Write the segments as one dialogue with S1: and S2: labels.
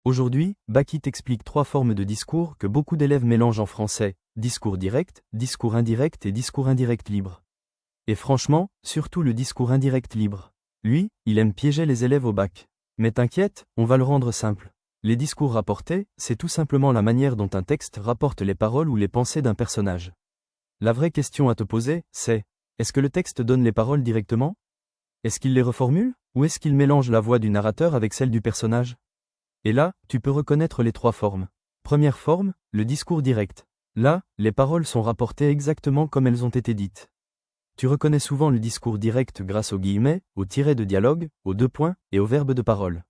S1: Aujourd'hui, Baki t'explique 3 formes de discours que beaucoup d'élèves mélangent en français: discours direct, discours indirect et discours indirect libre. Et franchement, surtout le discours indirect libre. Lui, il aime piéger les élèves au bac. Mais t'inquiète, on va le rendre simple. Les discours rapportés, c'est tout simplement la manière dont un texte rapporte les paroles ou les pensées d'un personnage. La vraie question à te poser, c'est: est-ce que le texte donne les paroles directement? Est-ce qu'il les reformule? Ou est-ce qu'il mélange la voix du narrateur avec celle du personnage? Et là, tu peux reconnaître les 3 formes. Première forme, le discours direct. Là, les paroles sont rapportées exactement comme elles ont été dites. Tu reconnais souvent le discours direct grâce aux guillemets, aux tirets de dialogue, aux 2 points et aux verbes de parole.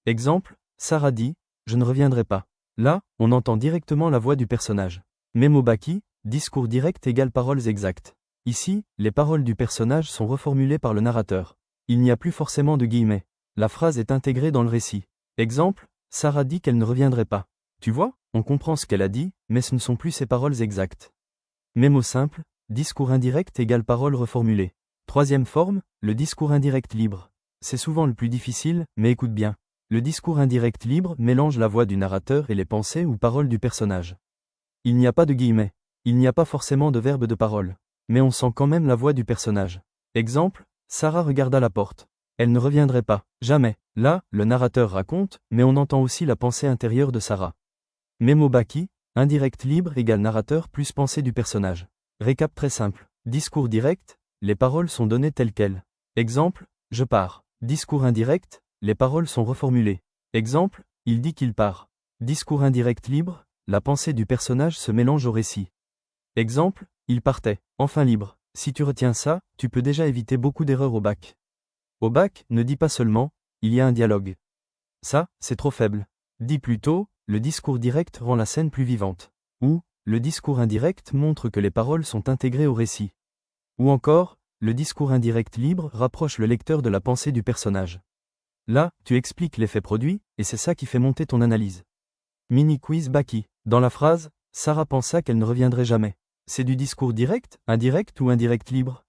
S1: Exemple, Sarah dit: je ne reviendrai pas. Là, on entend directement la voix du personnage. Même au Baki, discours direct égale paroles exactes. Ici, les paroles du personnage sont reformulées par le narrateur. Il n'y a plus forcément de guillemets. La phrase est intégrée dans le récit. Exemple, Sarah dit qu'elle ne reviendrait pas. Tu vois, on comprend ce qu'elle a dit, mais ce ne sont plus ses paroles exactes. Même au simple, discours indirect égale paroles reformulées. Troisième forme, le discours indirect libre. C'est souvent le plus difficile, mais écoute bien. Le discours indirect libre mélange la voix du narrateur et les pensées ou paroles du personnage. Il n'y a pas de guillemets. Il n'y a pas forcément de verbe de parole. Mais on sent quand même la voix du personnage. Exemple, Sarah regarda la porte. Elle ne reviendrait pas, jamais. Là, le narrateur raconte, mais on entend aussi la pensée intérieure de Sarah. Même au Baki, indirect libre égale narrateur plus pensée du personnage. Récap très simple. Discours direct, les paroles sont données telles quelles. Exemple, je pars. Discours indirect, les paroles sont reformulées. Exemple, il dit qu'il part. Discours indirect libre, la pensée du personnage se mélange au récit. Exemple, il partait, enfin libre. Si tu retiens ça, tu peux déjà éviter beaucoup d'erreurs au bac. Au bac, ne dis pas seulement, il y a un dialogue. Ça, c'est trop faible. Dis plutôt, le discours direct rend la scène plus vivante. Ou, le discours indirect montre que les paroles sont intégrées au récit. Ou encore, le discours indirect libre rapproche le lecteur de la pensée du personnage. Là, tu expliques l'effet produit, et c'est ça qui fait monter ton analyse. Mini quiz Baki. Dans la phrase, Sarah pensa qu'elle ne reviendrait jamais. C'est du discours direct, indirect ou indirect libre?